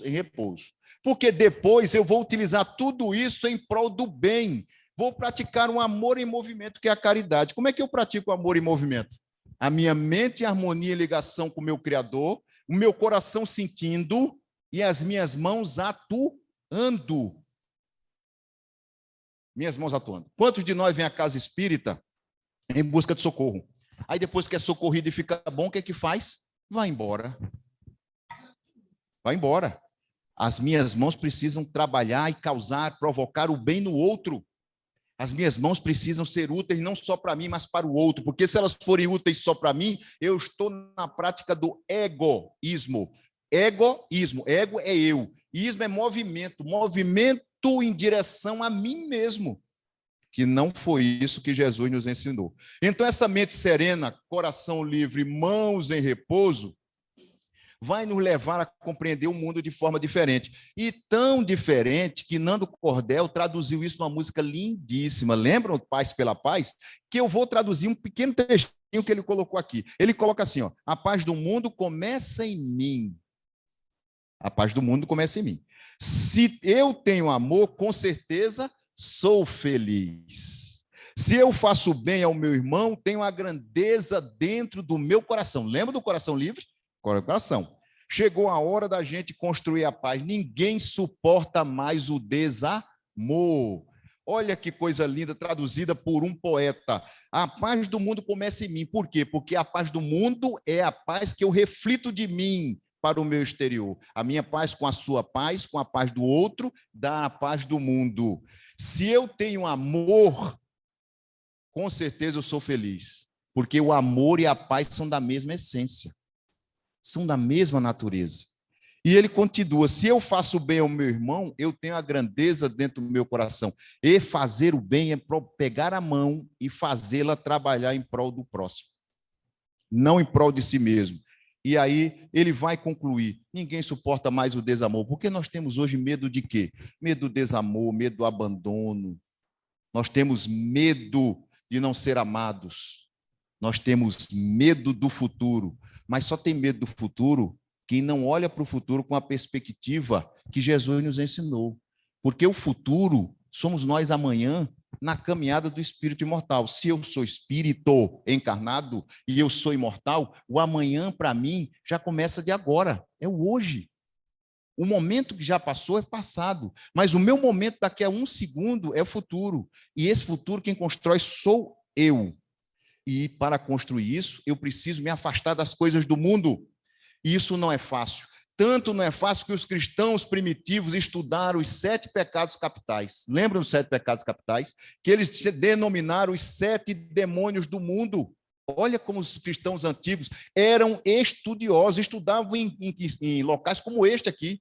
em repouso. Porque depois eu vou utilizar tudo isso em prol do bem. Vou praticar um amor em movimento, que é a caridade. Como é que eu pratico o amor em movimento? A minha mente em harmonia e ligação com o meu Criador, o meu coração sentindo e as minhas mãos atuando. Minhas mãos atuando. Quantos de nós vem à casa espírita em busca de socorro? Aí depois que é socorrido e fica bom, o que é que faz? Vai embora. Vai embora. As minhas mãos precisam trabalhar e causar, provocar o bem no outro. As minhas mãos precisam ser úteis não só para mim, mas para o outro, porque se elas forem úteis só para mim, eu estou na prática do egoísmo. Egoísmo, ego é eu, ismo é movimento, movimento em direção a mim mesmo, que não foi isso que Jesus nos ensinou. Então, essa mente serena, coração livre, mãos em repouso, vai nos levar a compreender o mundo de forma diferente. E tão diferente que Nando Cordel traduziu isso numa música lindíssima. Lembram Paz pela Paz? Que eu vou traduzir um pequeno trechinho que ele colocou aqui. Ele coloca assim, ó, a paz do mundo começa em mim. A paz do mundo começa em mim. Se eu tenho amor, com certeza sou feliz. Se eu faço bem ao meu irmão, tenho a grandeza dentro do meu coração. Lembra do coração livre? Coração. Chegou a hora da gente construir a paz. Ninguém suporta mais o desamor. Olha que coisa linda, traduzida por um poeta. A paz do mundo começa em mim. Por quê? Porque a paz do mundo é a paz que eu reflito de mim para o meu exterior. A minha paz com a sua paz, com a paz do outro, dá a paz do mundo. Se eu tenho amor, com certeza eu sou feliz. Porque o amor e a paz são da mesma essência. São da mesma natureza. E ele continua, se eu faço bem ao meu irmão, eu tenho a grandeza dentro do meu coração. E fazer o bem é pegar a mão e fazê-la trabalhar em prol do próximo. Não em prol de si mesmo. E aí ele vai concluir, ninguém suporta mais o desamor, porque nós temos hoje medo de quê? Medo do desamor, medo do abandono. Nós temos medo de não ser amados. Nós temos medo do futuro. Mas só tem medo do futuro quem não olha para o futuro com a perspectiva que Jesus nos ensinou. Porque o futuro somos nós amanhã na caminhada do espírito imortal. Se eu sou espírito encarnado e eu sou imortal, o amanhã para mim já começa de agora, é o hoje. O momento que já passou é passado, mas o meu momento daqui a um segundo é o futuro. E esse futuro quem constrói sou eu. E para construir isso, eu preciso me afastar das coisas do mundo. E isso não é fácil. Tanto não é fácil que os cristãos primitivos estudaram os 7 pecados capitais. Lembram dos 7 pecados capitais? Que eles denominaram os 7 demônios do mundo. Olha como os cristãos antigos eram estudiosos, estudavam em locais como este aqui.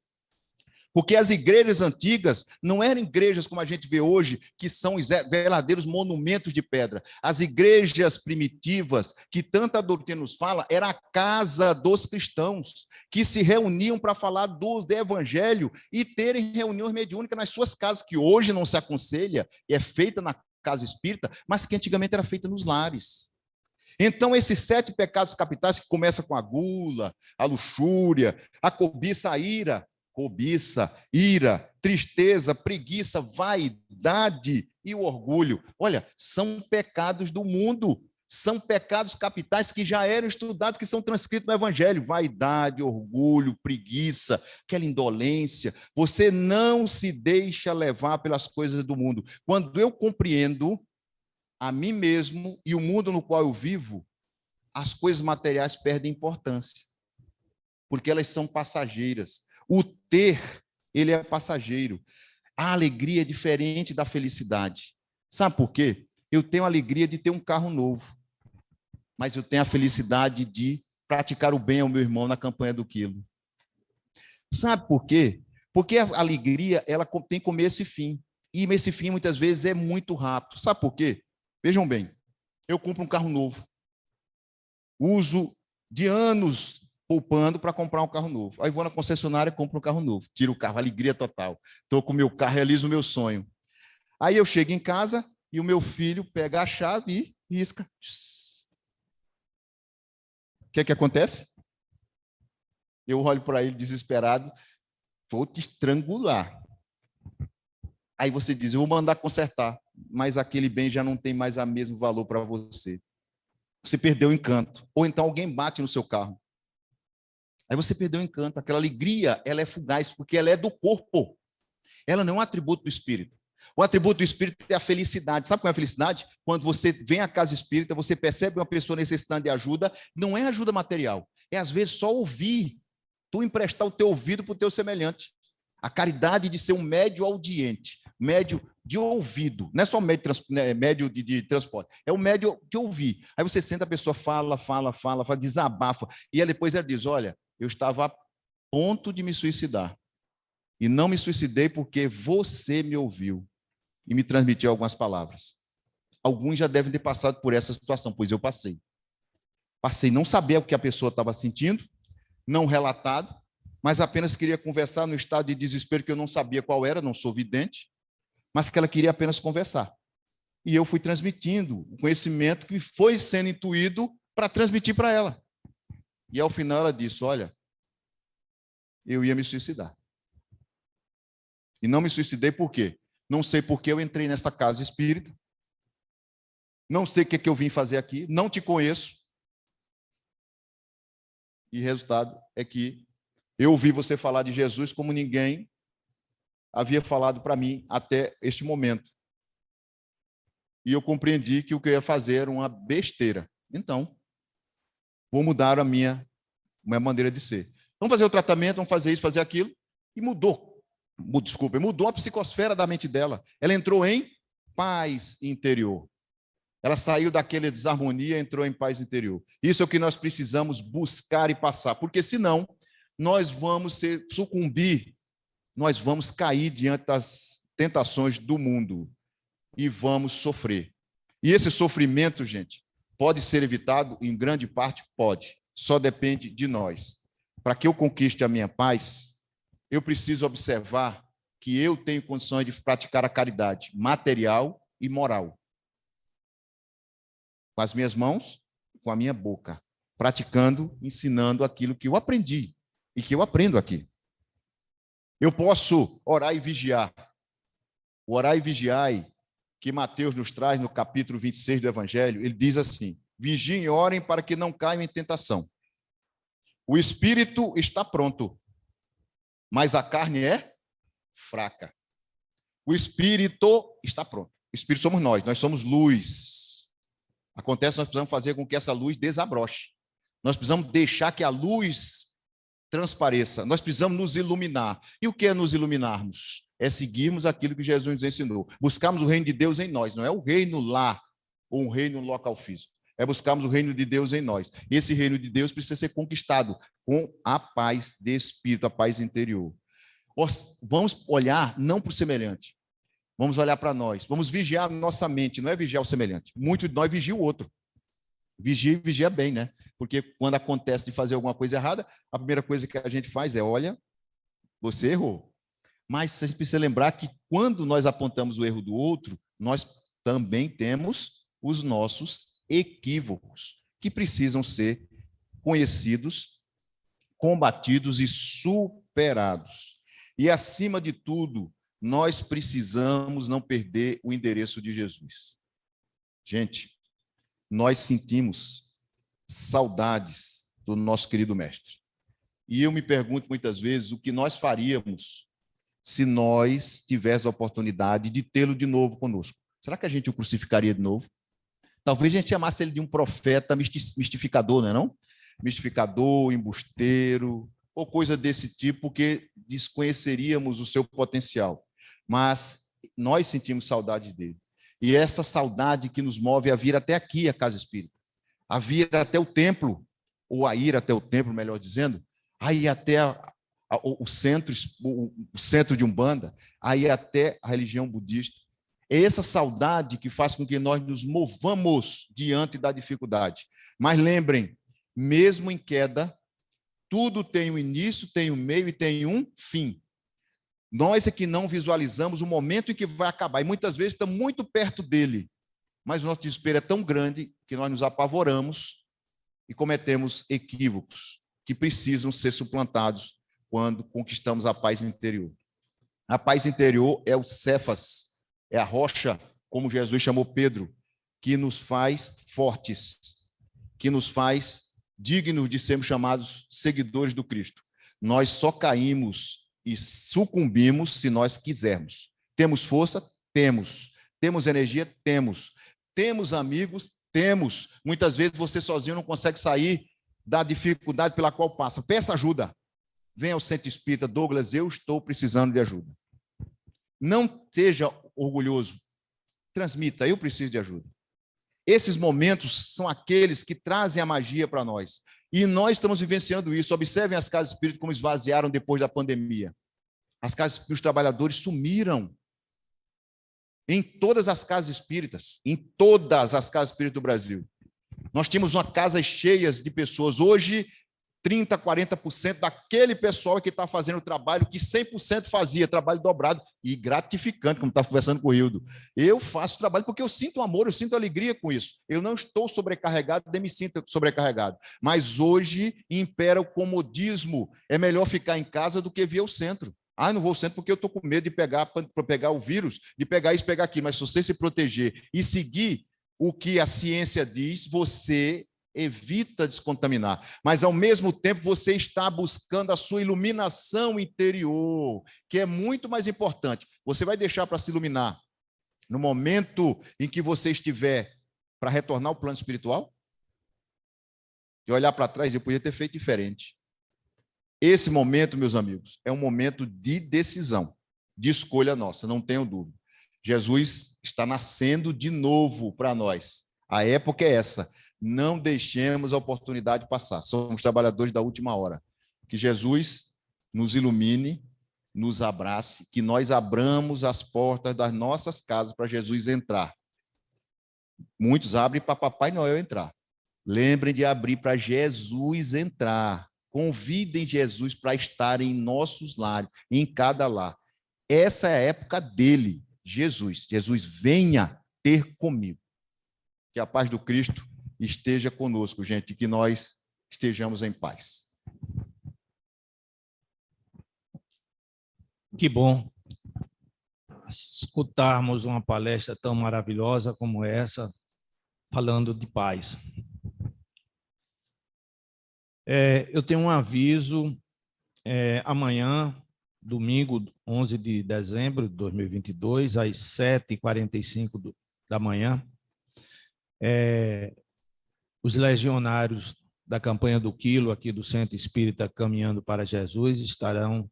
Porque as igrejas antigas não eram igrejas como a gente vê hoje, que são verdadeiros monumentos de pedra. As igrejas primitivas, que tanta doutrina nos fala, era a casa dos cristãos, que se reuniam para falar do evangelho e terem reuniões mediúnicas nas suas casas, que hoje não se aconselha, e é feita na casa espírita, mas que antigamente era feita nos lares. Então, esses 7 pecados capitais, que começam com a gula, a luxúria, a cobiça, a ira, cobiça, ira, tristeza, preguiça, vaidade e o orgulho. Olha, são pecados do mundo, são pecados capitais que já eram estudados, que são transcritos no Evangelho. Vaidade, orgulho, preguiça, aquela indolência. Você não se deixa levar pelas coisas do mundo. Quando eu compreendo a mim mesmo e o mundo no qual eu vivo, as coisas materiais perdem importância, porque elas são passageiras. O ter, ele é passageiro. A alegria é diferente da felicidade. Sabe por quê? Eu tenho a alegria de ter um carro novo, mas eu tenho a felicidade de praticar o bem ao meu irmão na campanha do quilo. Sabe por quê? Porque a alegria, ela tem começo e fim. E esse fim, muitas vezes, é muito rápido. Sabe por quê? Vejam bem, eu compro um carro novo. Uso de anos poupando para comprar um carro novo. Aí vou na concessionária e compro um carro novo. Tiro o carro, alegria total. Estou com o meu carro, realizo o meu sonho. Aí eu chego em casa e o meu filho pega a chave e risca. O que é que acontece? Eu olho para ele desesperado, vou te estrangular. Aí você diz, eu vou mandar consertar, mas aquele bem já não tem mais o mesmo valor para você. Você perdeu o encanto. Ou então alguém bate no seu carro. Aí você perdeu o encanto. Aquela alegria, ela é fugaz, porque ela é do corpo. Ela não é um atributo do espírito. O atributo do espírito é a felicidade. Sabe qual é a felicidade? Quando você vem à casa espírita, você percebe uma pessoa necessitando de ajuda, não é ajuda material. É, às vezes, só ouvir. Tu emprestar o teu ouvido para o teu semelhante. A caridade de ser um médio audiente, médio de ouvido, não é só médio de transporte, é o médio de ouvir. Aí você senta, a pessoa fala, desabafa, e aí depois ela diz, olha, eu estava a ponto de me suicidar, e não me suicidei porque você me ouviu e me transmitiu algumas palavras. Alguns já devem ter passado por essa situação, pois eu passei. Passei, não saber o que a pessoa estava sentindo, não relatado, mas apenas queria conversar no estado de desespero que eu não sabia qual era, não sou vidente, mas que ela queria apenas conversar. E eu fui transmitindo o conhecimento que foi sendo intuído para transmitir para ela. E ao final ela disse, olha, eu ia me suicidar. E não me suicidei por quê? Não sei por que eu entrei nesta casa espírita, não sei o que eu vim fazer aqui, não te conheço. E o resultado é que eu ouvi você falar de Jesus como ninguém havia falado para mim até este momento. E eu compreendi que o que eu ia fazer era uma besteira. Então, vou mudar a minha maneira de ser. Vamos fazer o tratamento, vamos fazer isso, fazer aquilo. E mudou. Mudou a psicosfera da mente dela. Ela entrou em paz interior. Ela saiu daquela desarmonia e entrou em paz interior. Isso é o que nós precisamos buscar e passar, porque senão nós vamos sucumbir, nós vamos cair diante das tentações do mundo e vamos sofrer. E esse sofrimento, gente, pode ser evitado em grande parte? Pode. Só depende de nós. Para que eu conquiste a minha paz, eu preciso observar que eu tenho condições de praticar a caridade material e moral. Com as minhas mãos, com a minha boca, praticando, ensinando aquilo que eu aprendi e que eu aprendo aqui. Eu posso orar e vigiar. O orar e vigiai, que Mateus nos traz no capítulo 26 do Evangelho, ele diz assim, vigiem e orem para que não caiam em tentação. O espírito está pronto, mas a carne é fraca. O espírito está pronto. O espírito somos nós somos luz. Acontece, nós precisamos fazer com que essa luz desabroche. Nós precisamos deixar que a luz transpareça. Nós precisamos nos iluminar. E o que é nos iluminarmos? É seguirmos aquilo que Jesus nos ensinou. Buscarmos o reino de Deus em nós. Não é o reino lá, ou um reino local físico. É buscarmos o reino de Deus em nós. E esse reino de Deus precisa ser conquistado com a paz de espírito, a paz interior. Vamos olhar não para o semelhante. Vamos olhar para nós. Vamos vigiar a nossa mente. Não é vigiar o semelhante. Muitos de nós vigiam o outro. Vigia bem, né? Porque quando acontece de fazer alguma coisa errada, a primeira coisa que a gente faz é, olha, você errou. Mas a gente precisa lembrar que quando nós apontamos o erro do outro, nós também temos os nossos equívocos, que precisam ser conhecidos, combatidos e superados. E, acima de tudo, nós precisamos não perder o endereço de Jesus. Gente, nós sentimos saudades do nosso querido mestre. E eu me pergunto muitas vezes o que nós faríamos se nós tivéssemos a oportunidade de tê-lo de novo conosco. Será que a gente o crucificaria de novo? Talvez a gente chamasse ele de um profeta mistificador, não é não? Mistificador, embusteiro, ou coisa desse tipo, porque desconheceríamos o seu potencial. Mas nós sentimos saudade dele. E essa saudade que nos move a vir até aqui, a Casa Espírita, a vir até o templo, ou a ir até o templo, melhor dizendo, a ir até o centro de Umbanda, a ir até a religião budista. É essa saudade que faz com que nós nos movamos diante da dificuldade. Mas lembrem, mesmo em queda, tudo tem um início, tem um meio e tem um fim. Nós é que não visualizamos o momento em que vai acabar. E muitas vezes estamos muito perto dele. Mas o nosso desespero é tão grande que nós nos apavoramos e cometemos equívocos que precisam ser suplantados quando conquistamos a paz interior. A paz interior é o Cefas, é a rocha, como Jesus chamou Pedro, que nos faz fortes, que nos faz dignos de sermos chamados seguidores do Cristo. Nós só caímos e sucumbimos se nós quisermos. Temos força? Temos. Temos energia? Temos. Temos amigos? Temos. Muitas vezes você sozinho não consegue sair da dificuldade pela qual passa. Peça ajuda. Venha ao Centro Espírita, Douglas, eu estou precisando de ajuda. Não seja orgulhoso. Transmita, eu preciso de ajuda. Esses momentos são aqueles que trazem a magia para nós. E nós estamos vivenciando isso. Observem as casas espíritas como esvaziaram depois da pandemia. As casas espíritas, os trabalhadores sumiram. Em todas as casas espíritas, em todas as casas espíritas do Brasil. Nós tínhamos uma casa cheia de pessoas. Hoje, 30%, 40% daquele pessoal que está fazendo o trabalho que 100% fazia, trabalho dobrado e gratificante, como estava conversando com o Hildo. Eu faço trabalho porque eu sinto amor, eu sinto alegria com isso. Eu não estou sobrecarregado, nem me sinto sobrecarregado. Mas hoje impera o comodismo. É melhor ficar em casa do que vir ao centro. Ah, não vou ao centro porque eu estou com medo de pegar o vírus, de pegar isso, pegar aquilo. Mas se você se proteger e seguir o que a ciência diz, você evita descontaminar, mas ao mesmo tempo você está buscando a sua iluminação interior, que é muito mais importante. Você vai deixar para se iluminar no momento em que você estiver para retornar ao plano espiritual? E olhar para trás, eu podia ter feito diferente. Esse momento, meus amigos, é um momento de decisão, de escolha nossa, não tenho dúvida. Jesus está nascendo de novo para nós. A época é essa. Não deixemos a oportunidade passar. Somos trabalhadores da última hora. Que Jesus nos ilumine, nos abrace, que nós abramos as portas das nossas casas para Jesus entrar. Muitos abrem para Papai Noel entrar. Lembrem de abrir para Jesus entrar. Convidem Jesus para estar em nossos lares, em cada lar. Essa é a época dele, Jesus. Jesus, venha ter comigo. Que a paz do Cristo esteja conosco, gente, e que nós estejamos em paz. Que bom escutarmos uma palestra tão maravilhosa como essa, falando de paz. Eu tenho um aviso, amanhã, domingo, 11 de dezembro de 2022, às 7h45 da manhã, os legionários da campanha do Quilo, aqui do Centro Espírita Caminhando para Jesus, estarão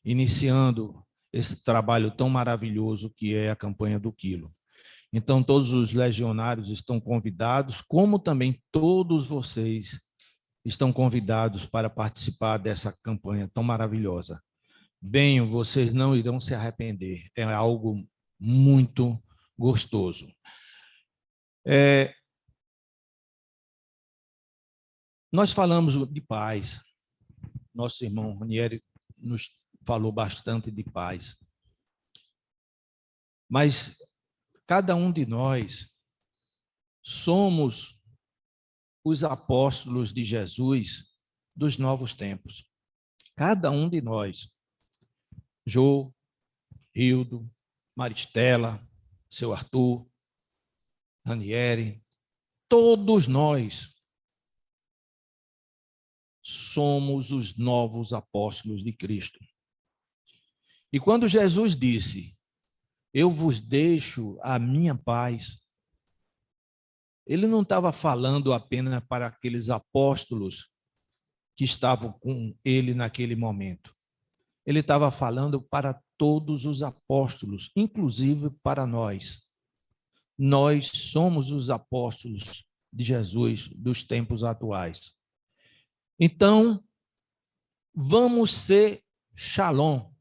iniciando esse trabalho tão maravilhoso que é a campanha do Quilo. Então, todos os legionários estão convidados, como também todos vocês estão convidados para participar dessa campanha tão maravilhosa. Venham, vocês não irão se arrepender. É algo muito gostoso. Nós falamos de paz. Nosso irmão Ranieri nos falou bastante de paz. Mas cada um de nós somos os apóstolos de Jesus dos novos tempos. Cada um de nós. Jô, Hildo, Maristela, seu Arthur, Ranieri, todos nós somos os novos apóstolos de Cristo. E quando Jesus disse, eu vos deixo a minha paz, ele não estava falando apenas para aqueles apóstolos que estavam com ele naquele momento. Ele estava falando para todos os apóstolos, inclusive para nós. Nós somos os apóstolos de Jesus dos tempos atuais. Então, vamos ser Shalom,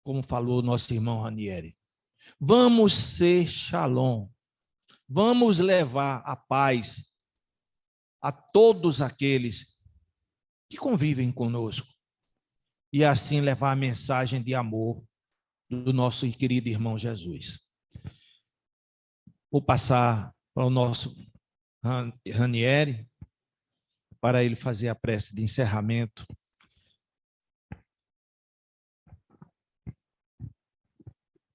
como falou nosso irmão Ranieri. Vamos ser Shalom. Vamos levar a paz a todos aqueles que convivem conosco. e assim levar a mensagem de amor do nosso querido irmão Jesus. Vou passar para o nosso Ranieri, para ele fazer a prece de encerramento.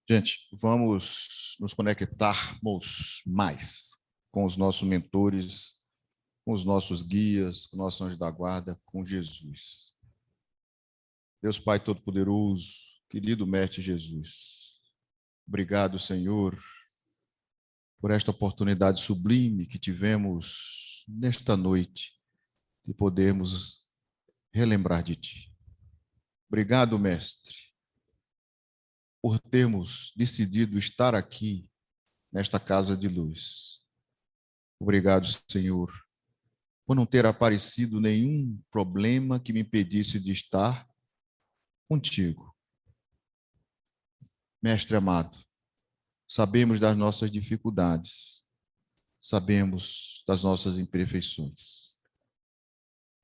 Gente, vamos nos conectarmos mais com os nossos mentores, com os nossos guias, com o nosso anjo da guarda, com Jesus. Deus Pai Todo-Poderoso, querido Mestre Jesus, obrigado, Senhor, por esta oportunidade sublime que tivemos nesta noite de podermos relembrar de Ti. Obrigado, Mestre, por termos decidido estar aqui nesta casa de luz. Obrigado, Senhor, por não ter aparecido nenhum problema que me impedisse de estar contigo. Mestre amado, sabemos das nossas dificuldades, sabemos das nossas imperfeições,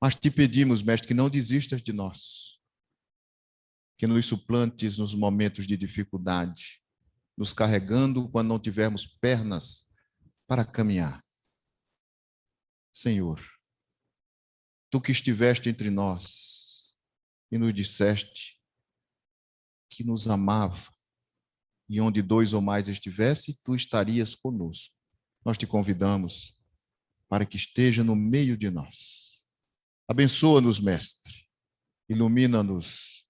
mas te pedimos, Mestre, que não desistas de nós, que nos suplantes nos momentos de dificuldade, nos carregando quando não tivermos pernas para caminhar. Senhor, Tu que estiveste entre nós e nos disseste que nos amava, e onde dois ou mais estivesse, Tu estarias conosco. Nós te convidamos para que esteja no meio de nós. Abençoa-nos, Mestre, ilumina-nos,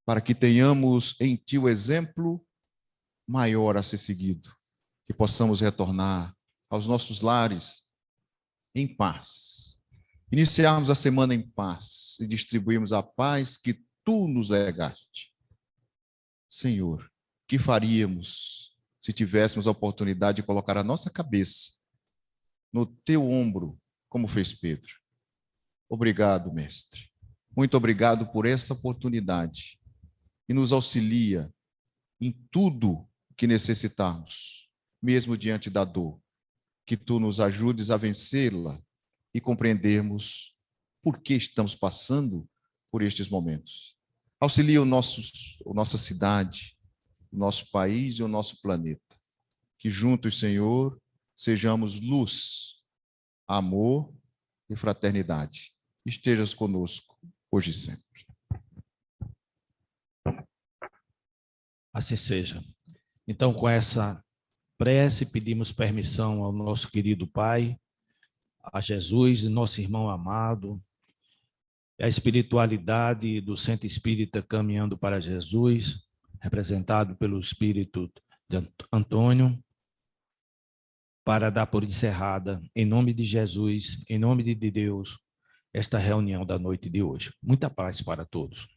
para que tenhamos em Ti o exemplo maior a ser seguido, que possamos retornar aos nossos lares em paz, iniciarmos a semana em paz e distribuirmos a paz que Tu nos legaste. Senhor, que faríamos se tivéssemos a oportunidade de colocar a nossa cabeça no Teu ombro, como fez Pedro? Obrigado, Mestre. Muito obrigado por essa oportunidade e nos auxilia em tudo que necessitarmos, mesmo diante da dor, que Tu nos ajudes a vencê-la e compreendermos por que estamos passando por estes momentos. Auxilia a nossa cidade, o nosso país e o nosso planeta. Que juntos, Senhor, sejamos luz, amor e fraternidade. Estejas conosco, hoje e sempre. Assim seja. Então, com essa prece, pedimos permissão ao nosso querido Pai, a Jesus, nosso irmão amado, a espiritualidade do Centro Espírita Caminhando para Jesus, representado pelo Espírito de Antônio, para dar por encerrada, em nome de Jesus, em nome de Deus, esta reunião da noite de hoje. Muita paz para todos.